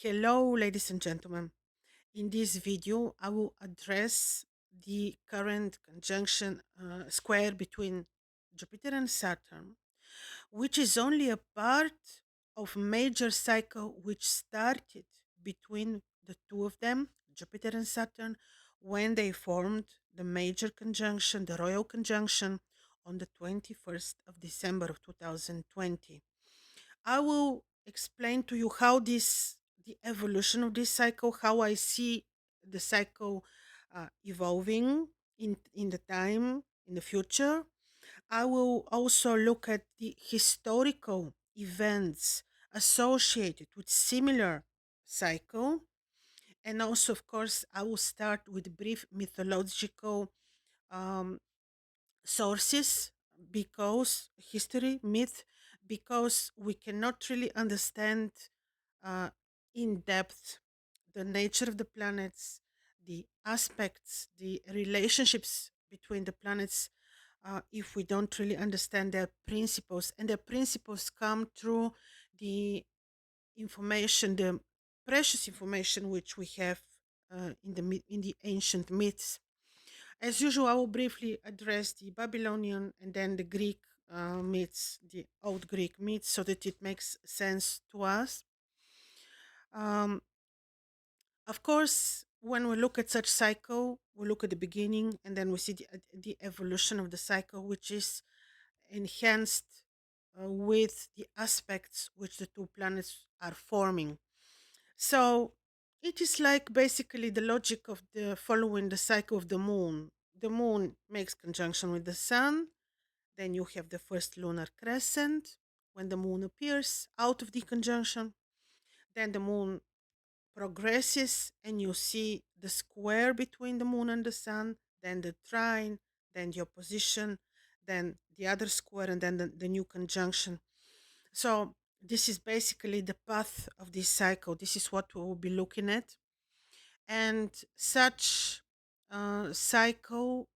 Hello, ladies and gentlemen. In this video, I will address the current conjunction square between Jupiter and Saturn, which is only a part of a major cycle which started between the two of them, Jupiter and Saturn, when they formed the major conjunction, the royal conjunction, on the 21st of December of 2020. I will explain to you how the evolution of this cycle, how I see the cycle evolving in the time, in the future. I will also look at the historical events associated with similar cycle. And also, of course, I will start with brief mythological um, sources, because history, myth, because we cannot really understand uh, in depth the nature of the planets, the aspects, the relationships between the planets, if we don't really understand their principles. And their principles come through the information, the precious information which we have in the ancient myths. As usual, I will briefly address the Babylonian and then the Greek myths, the old Greek myths, so that it makes sense to us. Um, of course, when we look at such cycle, we look at the beginning and then we see the evolution of the cycle, which is enhanced with the aspects which the two planets are forming. So it is like basically the logic of the following the cycle of the moon. The moon makes conjunction with the sun, then you have the first lunar crescent when the moon appears out of the conjunction. Then the moon progresses and you see the square between the moon and the sun, then the trine, then the opposition, then the other square, and then the new conjunction. So this is basically the path of this cycle. This is what we will be looking at. And such cycle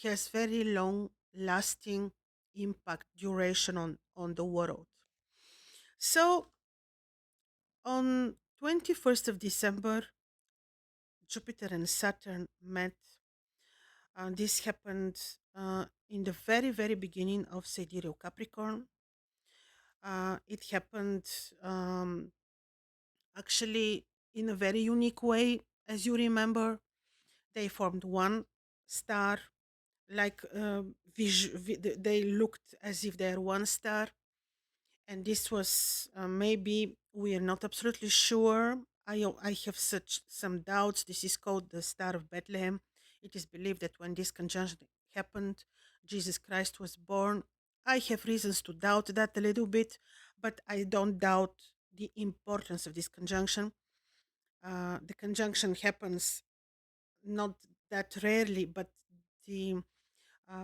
has very long lasting impact duration on the world. So on 21st of December, Jupiter and Saturn met. This happened in the very, very beginning of Sidereal Capricorn. It happened actually in a very unique way. As you remember, they formed one star, like they looked as if they're one star. And this was maybe, we are not absolutely sure. I have such some doubts. This is called the Star of Bethlehem. It is believed that when this conjunction happened, Jesus Christ was born. I have reasons to doubt that a little bit, but I don't doubt the importance of this conjunction. The conjunction happens not that rarely, but the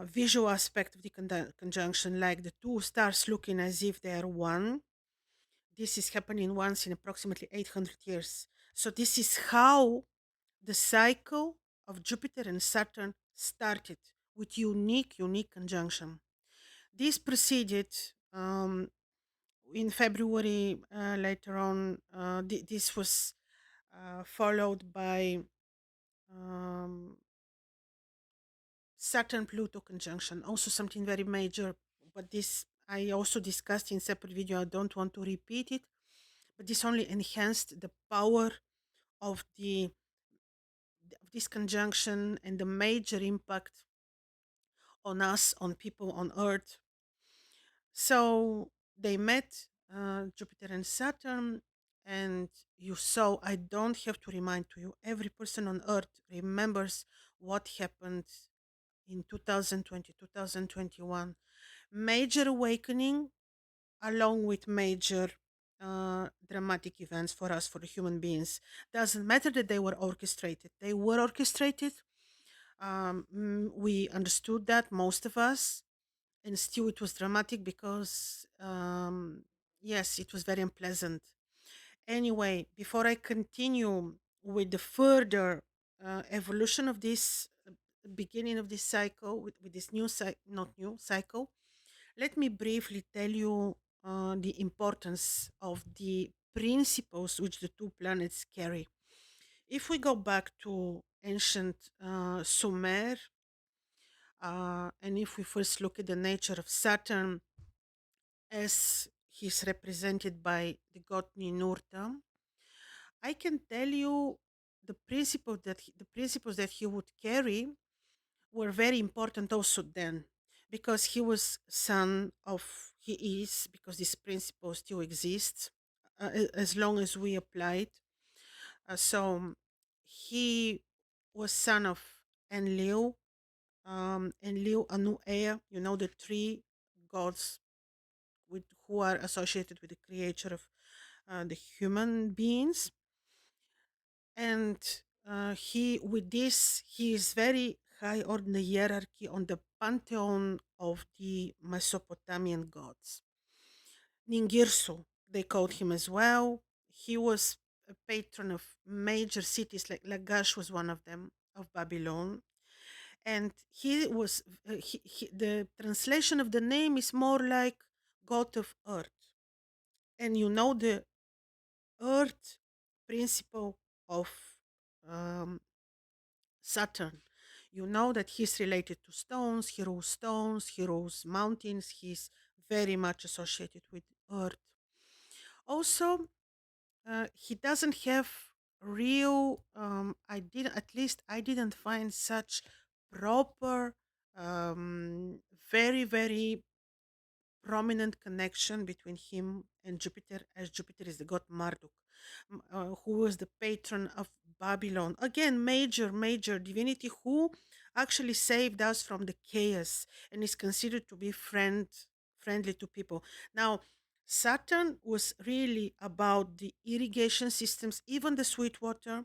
visual aspect of the conjunction, like the two stars looking as if they are one, this is happening once in approximately 800 years. So this is how the cycle of Jupiter and Saturn started, with unique conjunction. This proceeded in February. Later on, this was followed by um, Saturn Pluto conjunction, also something very major. But this I also discussed in separate video. I don't want to repeat it, but this only enhanced the power of this conjunction and the major impact on us, on people on Earth. So they met, Jupiter and Saturn, and you saw. I don't have to remind to you. Every person on Earth remembers what happened in 2020, 2021. Major awakening, along with major dramatic events for us, for the human beings. Doesn't matter that they were orchestrated. They were orchestrated. We understood that, most of us, and still it was dramatic because, yes, it was very unpleasant. Anyway, before I continue with the further evolution of this beginning of this cycle, with this new not new cycle, let me briefly tell you the importance of the principles which the two planets carry. If we go back to ancient Sumer, and if we first look at the nature of Saturn as he's represented by the god Ninurta, I can tell you the principles that he would carry were very important also then, because he was son of he is because this principle still exists as long as we apply it. So he was son of Enlil, Enlil, Anu, Ea. You know the three gods with who are associated with the creator of the human beings. And he with this he is very high on the hierarchy on the pantheon of the Mesopotamian gods. Ningirsu, they called him as well. He was a patron of major cities, like Lagash was one of them, of Babylon. And he was the translation of the name is more like god of earth. And you know the earth principle of um, Saturn. You know that he's related to stones, he rules mountains, he's very much associated with earth. Also, he doesn't have real, I did at least I didn't find such proper, very, very prominent connection between him and Jupiter, as Jupiter is the god Marduk, who was the patron of Babylon. Again, major divinity who actually saved us from the chaos and is considered to be friendly to people. Now, Saturn was really about the irrigation systems, even the sweet water,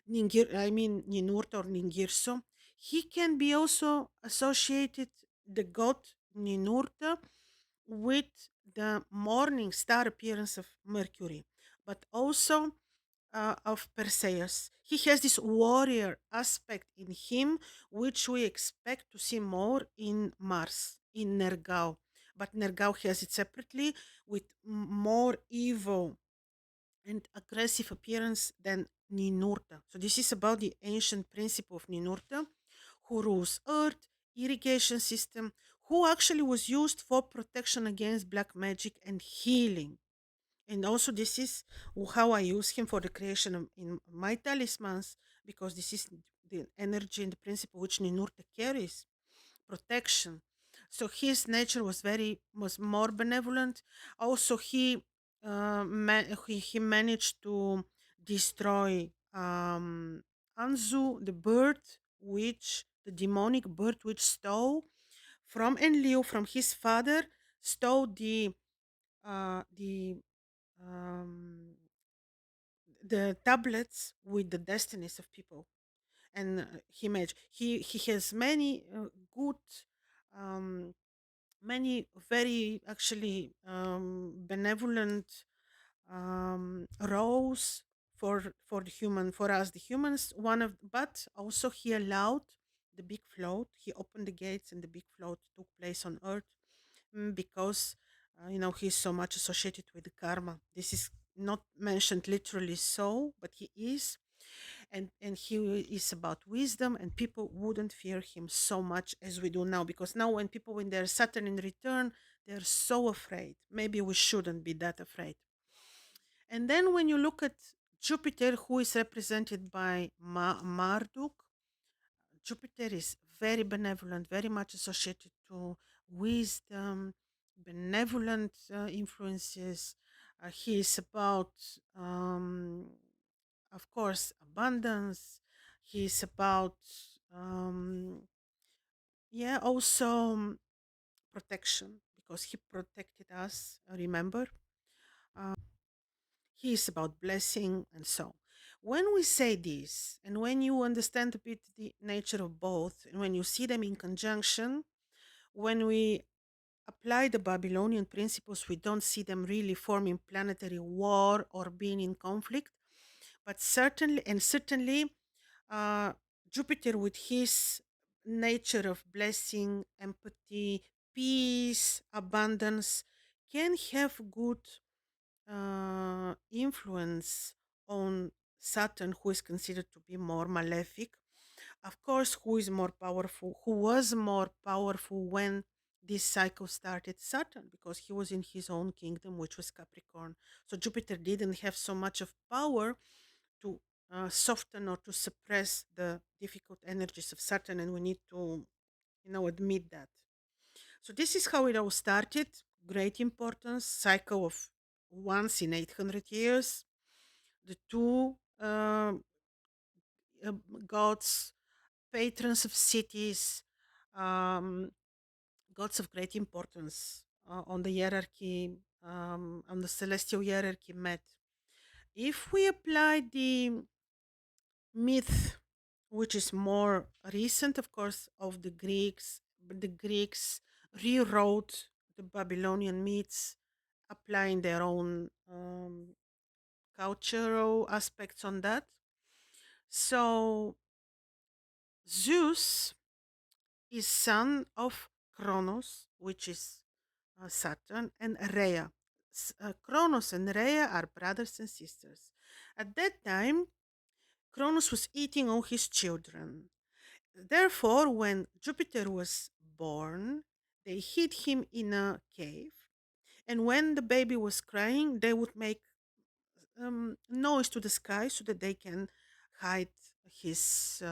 Ninurta or Ningirso. He can be also associated, the god Ninurta, with the morning star appearance of Mercury, but also of Perseus. He has this warrior aspect in him, which we expect to see more in Mars, in Nergal. But Nergal has it separately with more evil and aggressive appearance than Ninurta. So this is about the ancient principle of Ninurta, who rules Earth, irrigation system, who actually was used for protection against black magic and healing. And also, this is how I use him for the creation of in my talismans, because this is the energy and the principle which Ninurta carries, protection. So his nature was more benevolent. Also, he managed to destroy Anzu, the bird, which the demonic bird which stole from Enlil, from his father, stole the um, the tablets with the destinies of people. And he has many good, um, many very actually benevolent roles for the human, for us the humans. One of but also he allowed the big float. He opened the gates and the big float took place on Earth, because he's so much associated with the karma. This is not mentioned literally so, but he is, and he is about wisdom, and people wouldn't fear him so much as we do now, because now when they're Saturn in return, they're so afraid. Maybe we shouldn't be that afraid. And then when you look at Jupiter, who is represented by Marduk, Jupiter is very benevolent, very much associated to wisdom, benevolent influences. He is about, um, of course, abundance. He is about, um, yeah, also protection, because he protected us. Remember, he is about blessing and so. When we say this, and when you understand a bit the nature of both, and when you see them in conjunction, when we apply the Babylonian principles, we don't see them really forming planetary war or being in conflict, but certainly, uh, Jupiter, with his nature of blessing, empathy, peace, abundance, can have good influence on Saturn, who is considered to be more malefic. Of course, who is more powerful? Who was more powerful when this cycle started? Saturn, because he was in his own kingdom, which was Capricorn. So Jupiter didn't have so much of power to soften or to suppress the difficult energies of Saturn, and we need to, admit that. So this is how it all started. Great importance, cycle of once in 800 years. The two gods, patrons of cities, um, gods of great importance on the hierarchy, on the celestial hierarchy met. If we apply the myth, which is more recent, of course, of the Greeks, but the Greeks rewrote the Babylonian myths, applying their own cultural aspects on that. So Zeus is son of Kronos, which is Saturn, and Rhea. Kronos and Rhea are brothers and sisters. At that time, Kronos was eating all his children. Therefore, when Jupiter was born, they hid him in a cave. And when the baby was crying, they would make noise to the sky so that they can hide his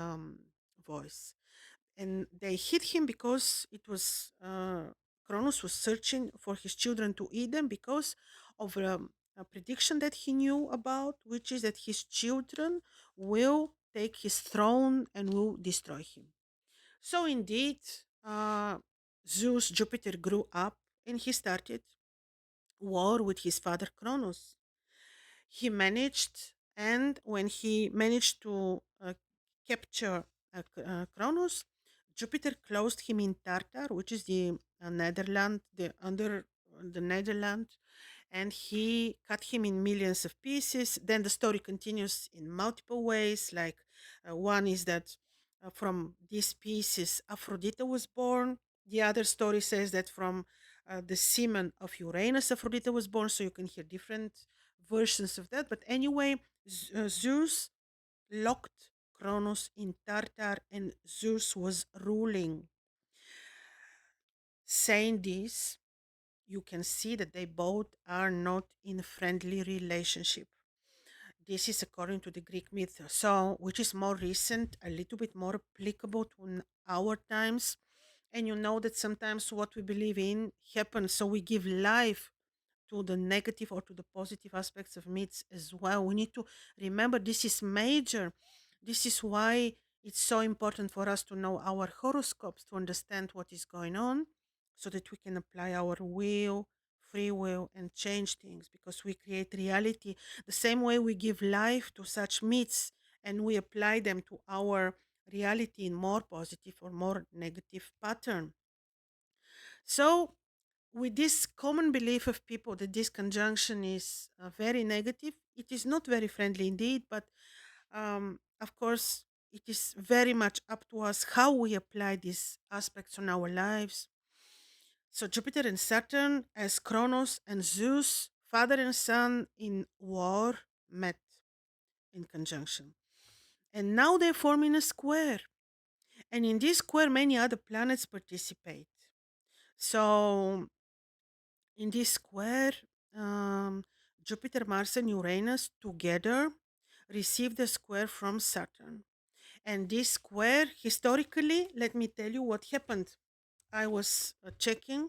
voice. And they hid him because it was Cronus was searching for his children to eat them because of a prediction that he knew about, which is that his children will take his throne and will destroy him. So indeed, Zeus, Jupiter grew up and he started war with his father Cronus. He managed, and when he managed to capture Cronus, Jupiter closed him in Tartar, which is the Netherland, the under the Netherland, and he cut him in millions of pieces. Then the story continues in multiple ways. Like one is that from these pieces, Aphrodite was born. The other story says that from the semen of Uranus, Aphrodite was born. So you can hear different versions of that. But anyway, Zeus locked Kronos in Tartar, and Zeus was ruling. Saying this, you can see that they both are not in a friendly relationship. This is according to the Greek myth, so which is more recent, a little bit more applicable to our times. And you know that sometimes what we believe in happens, so we give life to the negative or to the positive aspects of myths as well. We need to remember this is major. This is why it's so important for us to know our horoscopes to understand what is going on so that we can apply our will, free will, and change things because we create reality the same way we give life to such myths and we apply them to our reality in more positive or more negative pattern. So with this common belief of people that this conjunction is very negative, it is not very friendly indeed, but of course, it is very much up to us how we apply these aspects on our lives. So, Jupiter and Saturn, as Kronos and Zeus, father and son in war, met in conjunction. And now they're forming a square. And in this square, many other planets participate. So, in this square, Jupiter, Mars, and Uranus together received a square from Saturn. And this square, historically, let me tell you what happened. I was checking.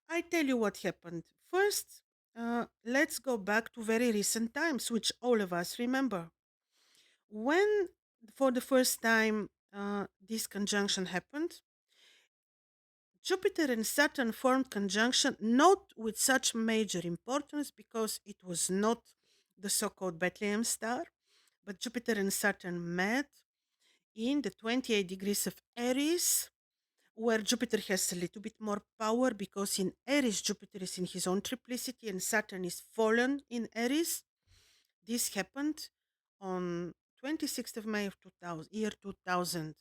I tell you what happened. First, let's go back to very recent times, which all of us remember. When, for the first time, this conjunction happened, Jupiter and Saturn formed conjunction not with such major importance because it was not the so called Bethlehem star, but Jupiter and Saturn met in the 28 degrees of Aries, where Jupiter has a little bit more power because in Aries, Jupiter is in his own triplicity and Saturn is fallen in Aries. This happened on 26th of May of 2000, year 2000.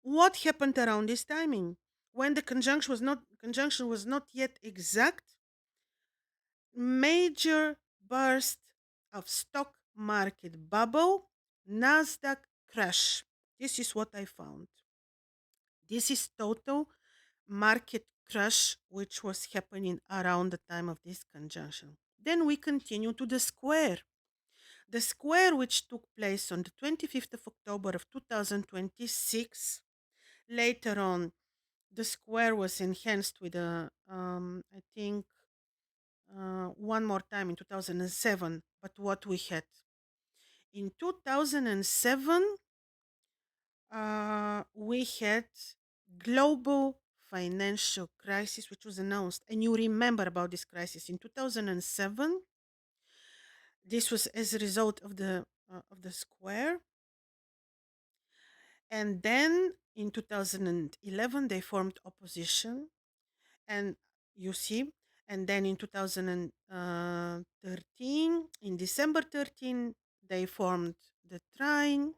What happened around this timing? When the conjunction was not yet exact, major burst of stock market bubble, Nasdaq crash. This is what I found. This is total market crash, which was happening around the time of this conjunction. Then we continue to the square. The square, which took place on the 25th of October of 2026. Later on, the square was enhanced with I think, one more time in 2007. But what we had in 2007, we had global financial crisis, which was announced. And you remember about this crisis in 2007. This was as a result of the square. And then in 2011, they formed opposition. And you see, and then in 2013, in December 13, they formed the trine.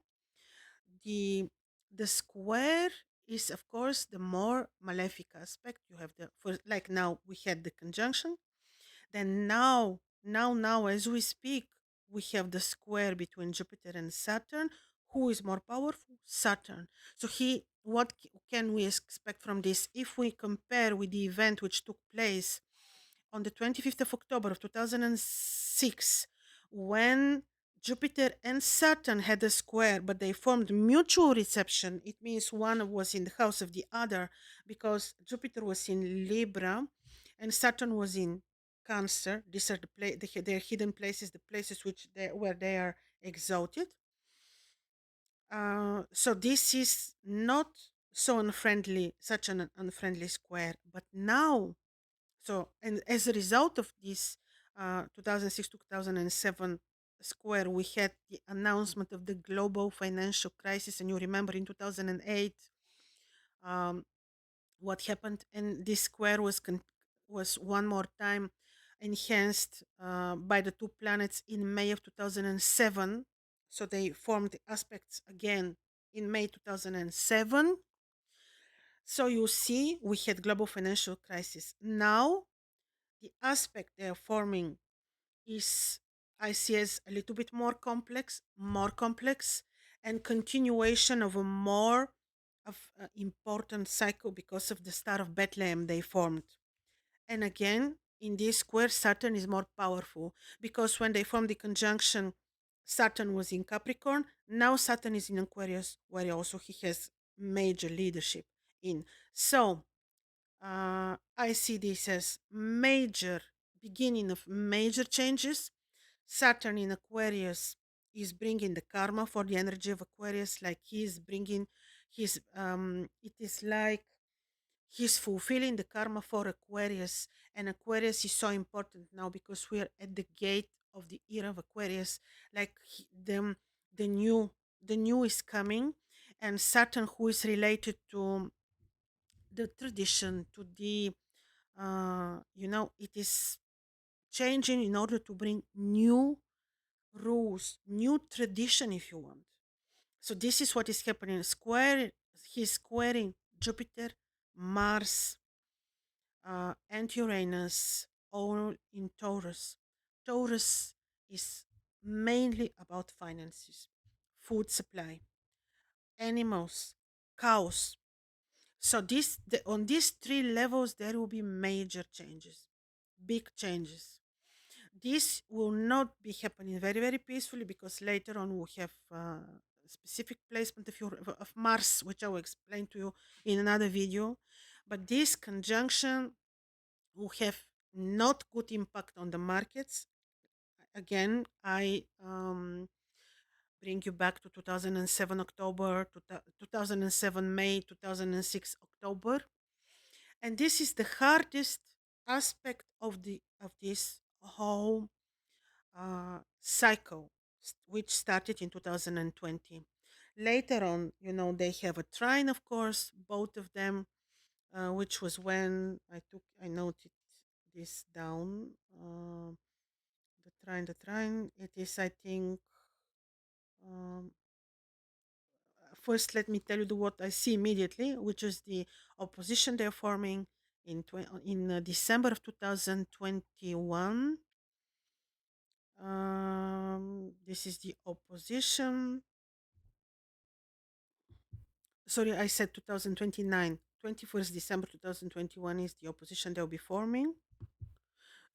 The the square is, of course, the more malefic aspect. You have the first, like now we had the conjunction. Then now as we speak, we have the square between Jupiter and Saturn. Who is more powerful? Saturn. So what can we expect from this if we compare with the event which took place on the 25th of October of 2006, when Jupiter and Saturn had a square, but they formed mutual reception. It means one was in the house of the other, because Jupiter was in Libra and Saturn was in Cancer. These are their hidden places, the places where they are exalted. So this is not so unfriendly, such an unfriendly square. But now, so, and as a result of this 2006 2007 square, we had the announcement of the global financial crisis. And you remember in 2008, um, what happened. And this square was one more time enhanced by the two planets in May of 2007. So they formed the aspects again in May 2007. So you see, we had global financial crisis. Now the aspect they are forming is, I see, as a little bit more complex, and continuation of a more of important cycle, because of the star of Bethlehem they formed. And again, in this square, Saturn is more powerful, because when they formed the conjunction, Saturn was in Capricorn. Now Saturn is in Aquarius, where also he has major leadership in. So I see this as major beginning of major changes. Saturn in Aquarius is bringing the karma for the energy of Aquarius, like he's bringing his. It is like he's fulfilling the karma for Aquarius, and Aquarius is so important now because we are at the gate of the era of Aquarius. Like the new, the new is coming, and Saturn, who is related to the tradition, to the it is changing in order to bring new rules, new tradition, if you want. So this is what is happening. He's squaring Jupiter, Mars, and Uranus, all in Taurus. Taurus is mainly about finances, food supply, animals, cows. So on these three levels, there will be major changes, big changes. This will not be happening very, very peacefully, because later on we'll have specific placement of Mars, which I will explain to you in another video. But this conjunction will have not good impact on the markets. Again, I bring you back to 2007 October, 2007 May, 2006 October. And this is the hardest aspect of this whole cycle, which started in 2020. Later on, they have a trine, of course, both of them, which was when I noted this down. The trine, it is, I think, um, first let me tell you what I see immediately, which is the opposition they're forming in December of 2021. This is the opposition. Sorry, I said 2029. 21st December 2021 is the opposition they'll be forming.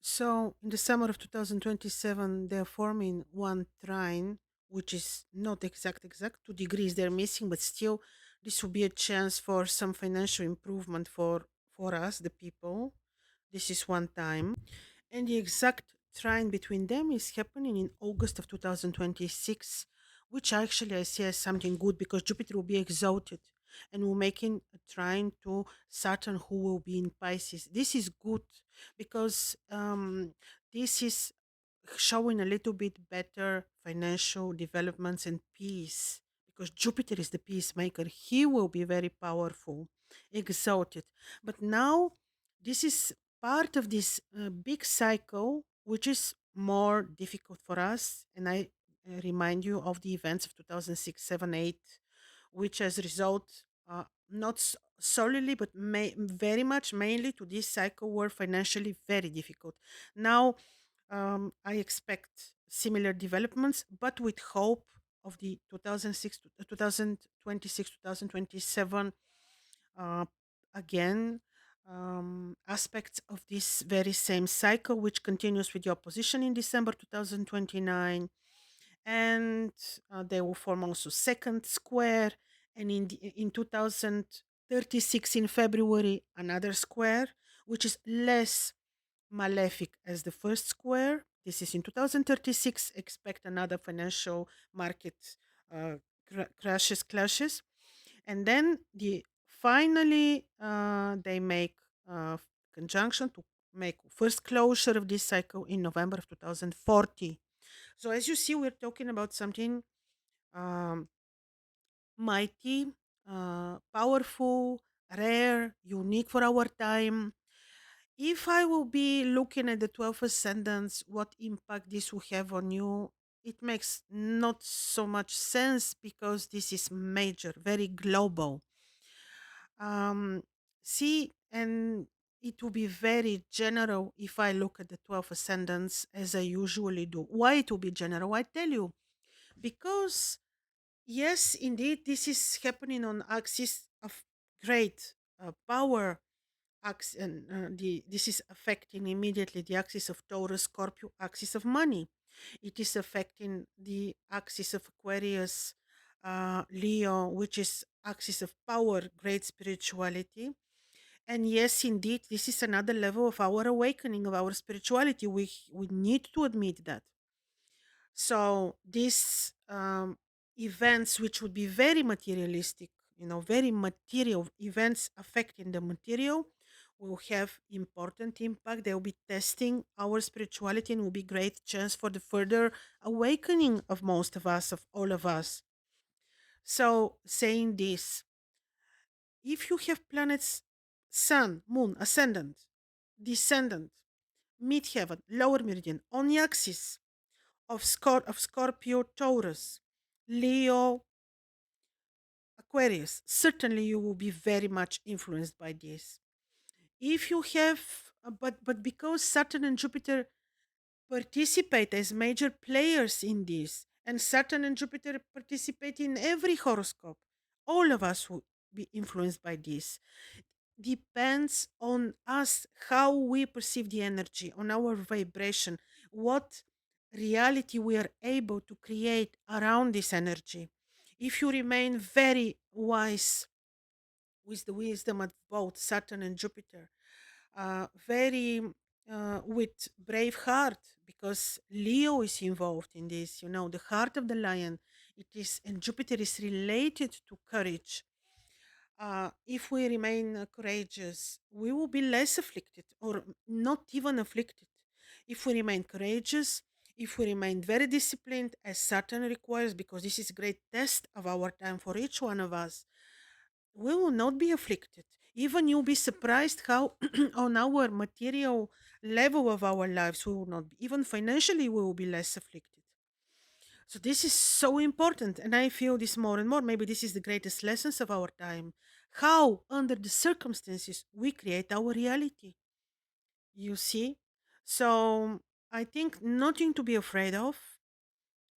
So in the summer of 2027, they're forming one trine, which is not exact. 2 degrees they're missing, but still, this will be a chance for some financial improvement for us, the people. This is one time. And the exact trine between them is happening in August of 2026, which actually I see as something good because Jupiter will be exalted and will making a trine to Saturn, who will be in Pisces. This is good because this is showing a little bit better financial developments and peace because Jupiter is the peacemaker. He will be very powerful, exalted. But now, this is part of this big cycle, which is more difficult for us. And I remind you of the events of 2006, 7, 8, which has result not solely, but very much mainly to this cycle were financially very difficult. Now, I expect similar developments, but with hope of the 2006 to 2026, 2027 uh, again aspects of this very same cycle, which continues with the opposition in December 2029, and they will form also second square, and in 2036 in February another square, which is less malefic as the first square. This is in 2036. Expect another financial market clashes, and then finally they make conjunction to make first closure of this cycle in November of 2040. So as you see, we're talking about something um, mighty, powerful, rare, unique for our time. If I will be looking at the 12 ascendants, what impact this will have on you, it makes not so much sense because this is major, very global. Um, See, and it will be very general if I look at the 12 ascendants as I usually do. Why it will be general? I tell you, because yes, indeed, this is happening on axis of great power and this is affecting immediately the axis of Taurus, Scorpio, axis of money. It is affecting the axis of Aquarius, Leo, which is axis of power, great spirituality. And yes, indeed, this is another level of our awakening of our spirituality. We need to admit that. So these events, which would be very materialistic, very material events affecting the material, will have important impact. They will be testing our spirituality and will be great chance for the further awakening of most of us, of all of us. So saying this, if you have planets, Sun, Moon, Ascendant, Descendant, Midheaven, Lower Meridian on the axis of Scorpio, Taurus, Leo, Aquarius, certainly you will be very much influenced by this. If you have, but because Saturn and Jupiter participate as major players in this, and Saturn and Jupiter participate in every horoscope, all of us will be influenced by this. Depends on us how we perceive the energy, on our vibration, what reality we are able to create around this energy. If you remain very wise with the wisdom of both Saturn and Jupiter, very with brave heart, because Leo is involved in this, the heart of the lion. It is, and Jupiter is related to courage. If we remain courageous, we will be less afflicted or not even afflicted. If we remain courageous, if we remain very disciplined, as Saturn requires, because this is a great test of our time for each one of us, we will not be afflicted. Even you'll be surprised how, on our material level of our lives, we will not be. Even financially, we will be less afflicted. So this is so important, and I feel this more and more. Maybe this is the greatest lessons of our time. How, under the circumstances, we create our reality. You see? So I think nothing to be afraid of.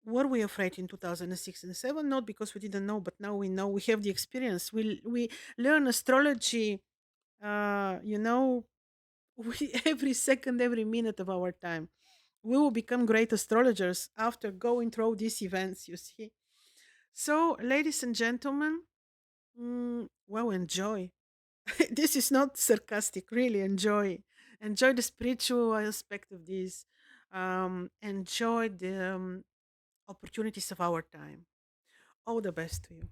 Were we afraid in 2006 and 7? Not because we didn't know, but now we know. We have the experience. We learn astrology. You know, every second, every minute of our time. We will become great astrologers after going through these events. You see. So, ladies and gentlemen, well, enjoy. This is not sarcastic. Really enjoy. Enjoy the spiritual aspect of this. Enjoy the opportunities of our time. All the best to you.